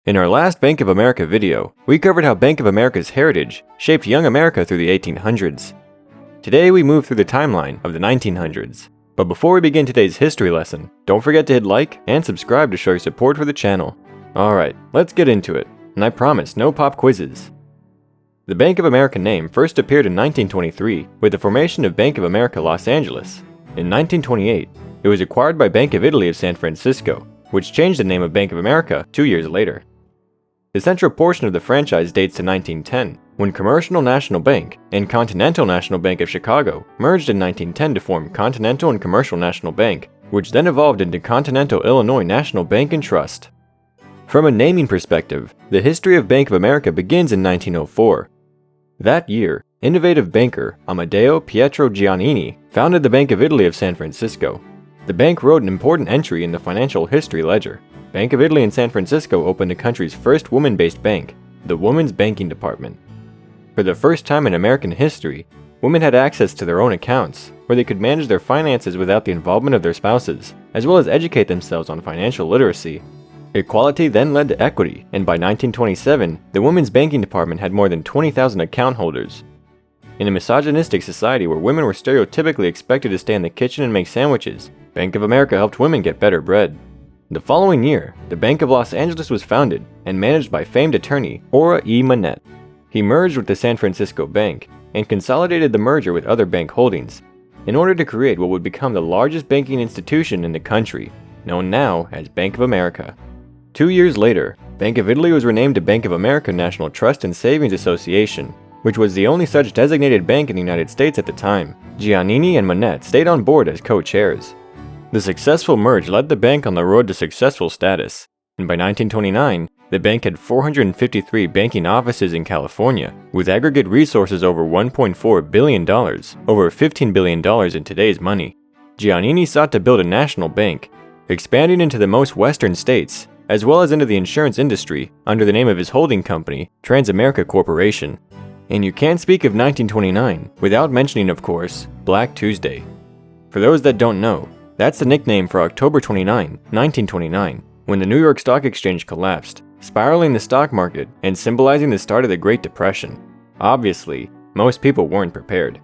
In our last Bank of America video, we covered how Bank of America's heritage shaped young America through the 1800s. Today we move through the timeline of the 1900s. But before we begin today's history lesson, don't forget to hit like and subscribe to show your support for the channel. Alright, let's get into it, and I promise no pop quizzes. The Bank of America name first appeared in 1923 with the formation of Bank of America Los Angeles. In 1928, it was acquired by Bank of Italy of San Francisco, which changed the name of Bank of America 2 years later. The central portion of the franchise dates to 1910, when Commercial National Bank and Continental National Bank of Chicago merged in 1910 to form Continental and Commercial National Bank, which then evolved into Continental Illinois National Bank and Trust. From a naming perspective, the history of Bank of America begins in 1904. That year, innovative banker Amedeo Pietro Giannini founded the Bank of Italy of San Francisco. The bank wrote an important entry in the financial history ledger. Bank of Italy in San Francisco opened the country's first woman-based bank, the Women's Banking Department. For the first time in American history, women had access to their own accounts, where they could manage their finances without the involvement of their spouses, as well as educate themselves on financial literacy. Equality then led to equity, and by 1927, the Women's Banking Department had more than 20,000 account holders. In a misogynistic society where women were stereotypically expected to stay in the kitchen and make sandwiches, Bank of America helped women get better bread. The following year, the Bank of Los Angeles was founded and managed by famed attorney Ora E. Monette. He merged with the San Francisco Bank and consolidated the merger with other bank holdings in order to create what would become the largest banking institution in the country, known now as Bank of America. 2 years later, Bank of Italy was renamed to Bank of America National Trust and Savings Association, which was the only such designated bank in the United States at the time. Giannini and Monette stayed on board as co-chairs. The successful merge led the bank on the road to successful status, and by 1929, the bank had 453 banking offices in California, with aggregate resources over $1.4 billion, over $15 billion in today's money. Giannini sought to build a national bank, expanding into the most western states, as well as into the insurance industry under the name of his holding company, Transamerica Corporation. And you can't speak of 1929 without mentioning, of course, Black Tuesday. For those that don't know, that's the nickname for October 29, 1929, when the New York Stock Exchange collapsed, spiraling the stock market and symbolizing the start of the Great Depression. Obviously, most people weren't prepared.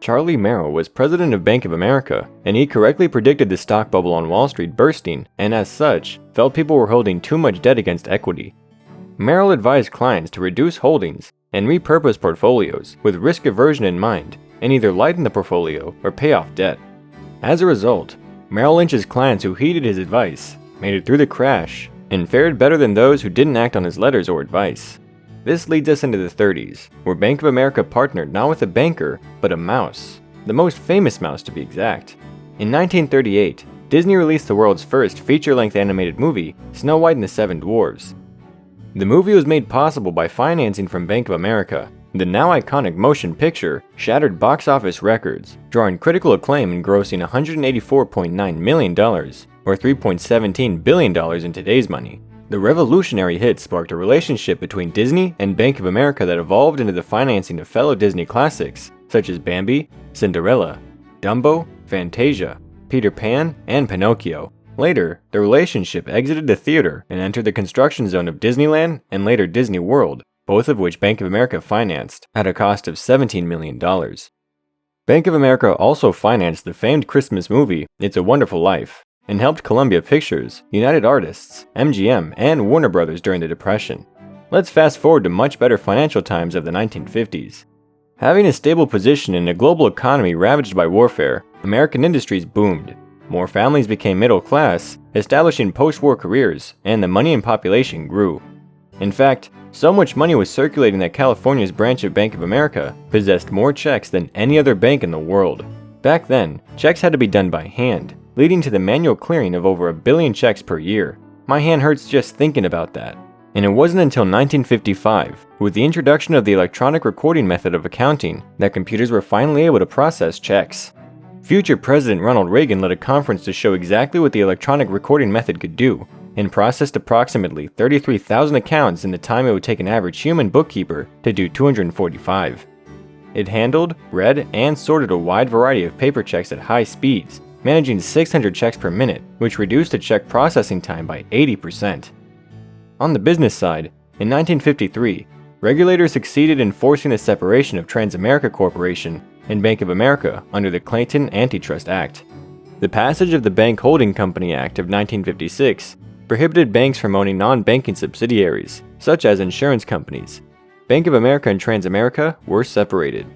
Charlie Merrill was president of Bank of America, and he correctly predicted the stock bubble on Wall Street bursting, and as such, felt people were holding too much debt against equity. Merrill advised clients to reduce holdings and repurpose portfolios with risk aversion in mind, and either lighten the portfolio or pay off debt. As a result, Merrill Lynch's clients who heeded his advice made it through the crash and fared better than those who didn't act on his letters or advice. This leads us into the 30s, where Bank of America partnered not with a banker, but a mouse. The most famous mouse to be exact. In 1938, Disney released the world's first feature-length animated movie, Snow White and the Seven Dwarfs. The movie was made possible by financing from Bank of America. The now iconic motion picture shattered box office records, drawing critical acclaim and grossing $184.9 million, or $3.17 billion in today's money. The revolutionary hit sparked a relationship between Disney and Bank of America that evolved into the financing of fellow Disney classics, such as Bambi, Cinderella, Dumbo, Fantasia, Peter Pan, and Pinocchio. Later, the relationship exited the theater and entered the construction zone of Disneyland and later Disney World, both of which Bank of America financed at a cost of $17 million. Bank of America also financed the famed Christmas movie It's a Wonderful Life, and helped Columbia Pictures, United Artists, MGM, and Warner Brothers during the Depression. Let's fast forward to much better financial times of the 1950s. Having a stable position in a global economy ravaged by warfare, American industries boomed. More families became middle class, establishing post-war careers, and the money and population grew. In fact, so much money was circulating that California's branch of Bank of America possessed more checks than any other bank in the world. Back then, checks had to be done by hand, leading to the manual clearing of over 1 billion checks per year. My hand hurts just thinking about that. And it wasn't until 1955, with the introduction of the electronic recording method of accounting, that computers were finally able to process checks. Future President Ronald Reagan led a conference to show exactly what the electronic recording method could do, and processed approximately 33,000 accounts in the time it would take an average human bookkeeper to do 245. It handled, read, and sorted a wide variety of paper checks at high speeds, managing 600 checks per minute, which reduced the check processing time by 80%. On the business side, in 1953, regulators succeeded in forcing the separation of Transamerica Corporation and Bank of America under the Clayton Antitrust Act. The passage of the Bank Holding Company Act of 1956 prohibited banks from owning non-banking subsidiaries, such as insurance companies. Bank of America and Transamerica were separated.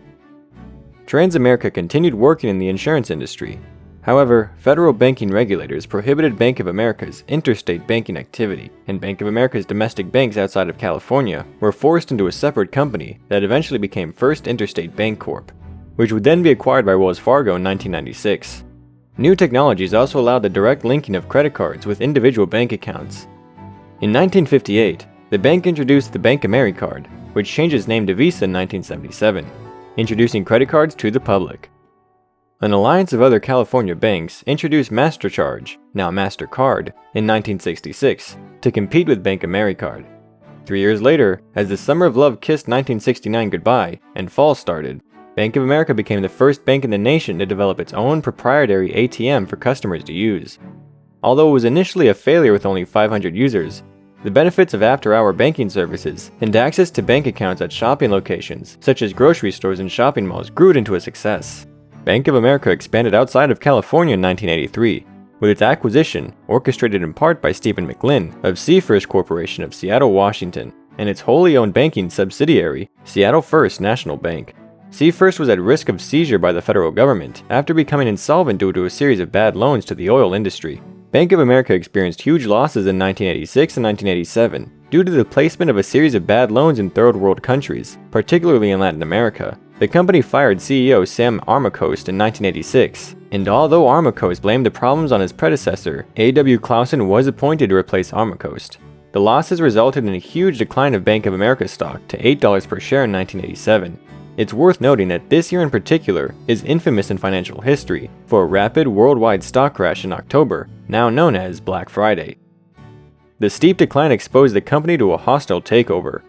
Transamerica continued working in the insurance industry. However, federal banking regulators prohibited Bank of America's interstate banking activity, and Bank of America's domestic banks outside of California were forced into a separate company that eventually became First Interstate Bancorp, which would then be acquired by Wells Fargo in 1996. New technologies also allowed the direct linking of credit cards with individual bank accounts. In 1958, the bank introduced the BankAmericard, which changed its name to Visa in 1977, introducing credit cards to the public. An alliance of other California banks introduced MasterCharge, now MasterCard, in 1966 to compete with BankAmericard. 3 years later, as the summer of love kissed 1969 goodbye and fall started, Bank of America became the first bank in the nation to develop its own proprietary ATM for customers to use. Although it was initially a failure with only 500 users, the benefits of after-hour banking services and access to bank accounts at shopping locations, such as grocery stores and shopping malls, grew it into a success. Bank of America expanded outside of California in 1983, with its acquisition, orchestrated in part by Stephen McLin, of Seafirst Corporation of Seattle, Washington, and its wholly owned banking subsidiary, Seattle First National Bank. Seafirst was at risk of seizure by the federal government after becoming insolvent due to a series of bad loans to the oil industry. Bank of America experienced huge losses in 1986 and 1987 due to the placement of a series of bad loans in third world countries, particularly in Latin America. The company fired CEO Sam Armacost in 1986, and although Armacost blamed the problems on his predecessor, A.W. Clausen was appointed to replace Armacost. The losses resulted in a huge decline of Bank of America stock to $8 per share in 1987. It's worth noting that this year in particular is infamous in financial history for a rapid worldwide stock crash in October, now known as Black Friday. The steep decline exposed the company to a hostile takeover.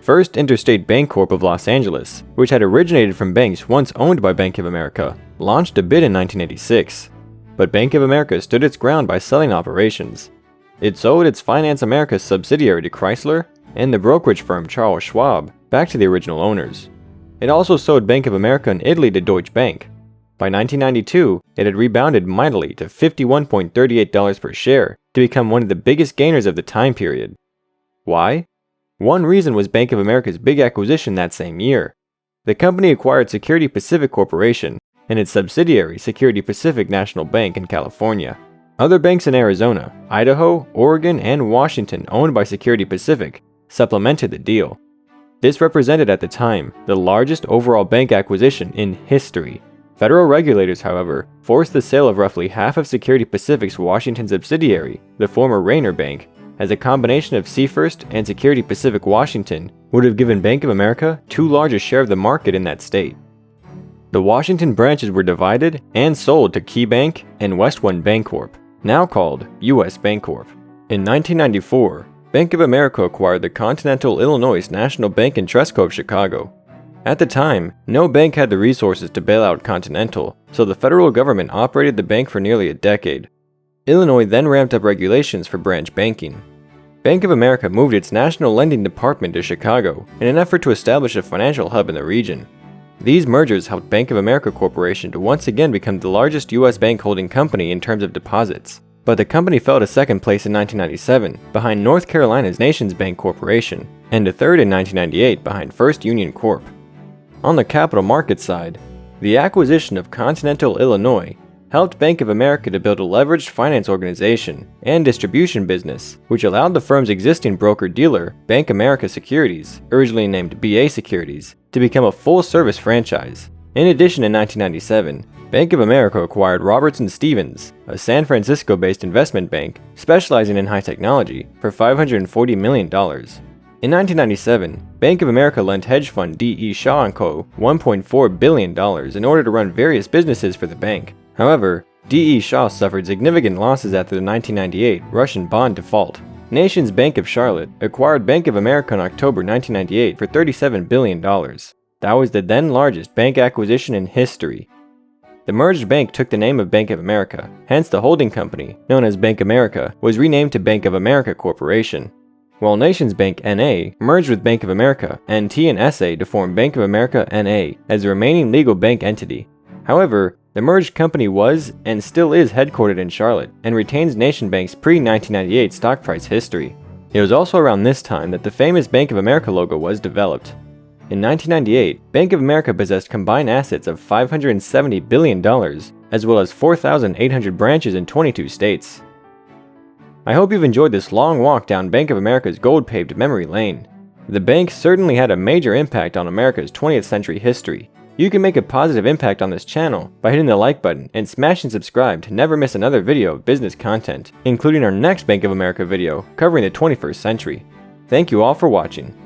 First Interstate Bancorp of Los Angeles, which had originated from banks once owned by Bank of America, launched a bid in 1986. But Bank of America stood its ground by selling operations. It sold its Finance America subsidiary to Chrysler and the brokerage firm Charles Schwab back to the original owners. It also sold Bank of America in Italy to Deutsche Bank. By 1992, it had rebounded mightily to $51.38 per share to become one of the biggest gainers of the time period. Why? One reason was Bank of America's big acquisition that same year. The company acquired Security Pacific Corporation and its subsidiary Security Pacific National Bank in California. Other banks in Arizona, Idaho, Oregon, and Washington owned by Security Pacific supplemented the deal. This represented at the time the largest overall bank acquisition in history. Federal regulators, however, forced the sale of roughly half of Security Pacific's Washington subsidiary, the former Rayner Bank, as a combination of Seafirst and Security Pacific Washington would have given Bank of America too large a share of the market in that state. The Washington branches were divided and sold to KeyBank and West One Bancorp, now called U.S. Bancorp. In 1994, Bank of America acquired the Continental Illinois National Bank and Trust Co. of Chicago. At the time, no bank had the resources to bail out Continental, so the federal government operated the bank for nearly a decade. Illinois then ramped up regulations for branch banking. Bank of America moved its national lending department to Chicago in an effort to establish a financial hub in the region. These mergers helped Bank of America Corporation to once again become the largest U.S. bank holding company in terms of deposits. But the company fell to second place in 1997, behind North Carolina's Nations Bank Corporation, and to third in 1998 behind First Union Corp. On the capital market side, the acquisition of Continental Illinois helped Bank of America to build a leveraged finance organization and distribution business, which allowed the firm's existing broker-dealer, Bank America Securities, originally named BA Securities, to become a full-service franchise. In addition, in 1997, Bank of America acquired Robertson Stephens, a San Francisco-based investment bank specializing in high technology, for $540 million. In 1997, Bank of America lent hedge fund D.E. Shaw & Co. $1.4 billion in order to run various businesses for the bank. However, D.E. Shaw suffered significant losses after the 1998 Russian bond default. Nations Bank of Charlotte acquired Bank of America in October 1998 for $37 billion. That was the then largest bank acquisition in history. The merged bank took the name of Bank of America, hence the holding company, known as Bank America, was renamed to Bank of America Corporation. while Nations Bank N.A. merged with Bank of America, and T and S.A. to form Bank of America N.A. as the remaining legal bank entity. However, the merged company was, and still is, headquartered in Charlotte, and retains Nation Bank's pre-1998 stock price history. It was also around this time that the famous Bank of America logo was developed. In 1998, Bank of America possessed combined assets of $570 billion, as well as 4,800 branches in 22 states. I hope you've enjoyed this long walk down Bank of America's gold-paved memory lane. The bank certainly had a major impact on America's 20th century history. You can make a positive impact on this channel by hitting the like button and smashing subscribe to never miss another video of business content, including our next Bank of America video covering the 21st century. Thank you all for watching.